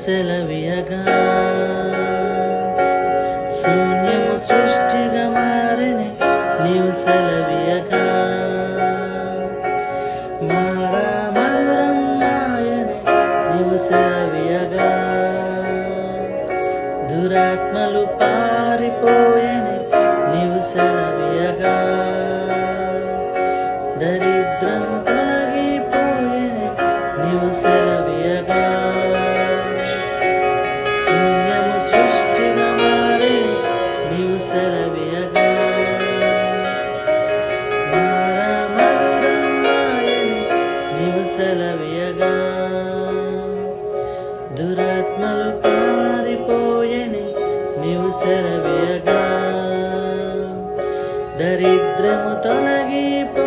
సెలవియగా శూన్యము సృష్టిగా మారని నీవు సెలవియగా మారా మధురం మాయని నీవు సెలవియగా దురాత్మలు పారిపోయని నీవు సెలవియగా దరిద్రము తొలగిపోయని నీవు సెలవియగా శూన్యము సృష్టిగా మారని నీవు సెలవియగా మారా మధురం మాయని నీవు సెలవియగా దురాత్మలు పారిపోయని నీవు సెలవియగా దరిద్రము తొలగిపో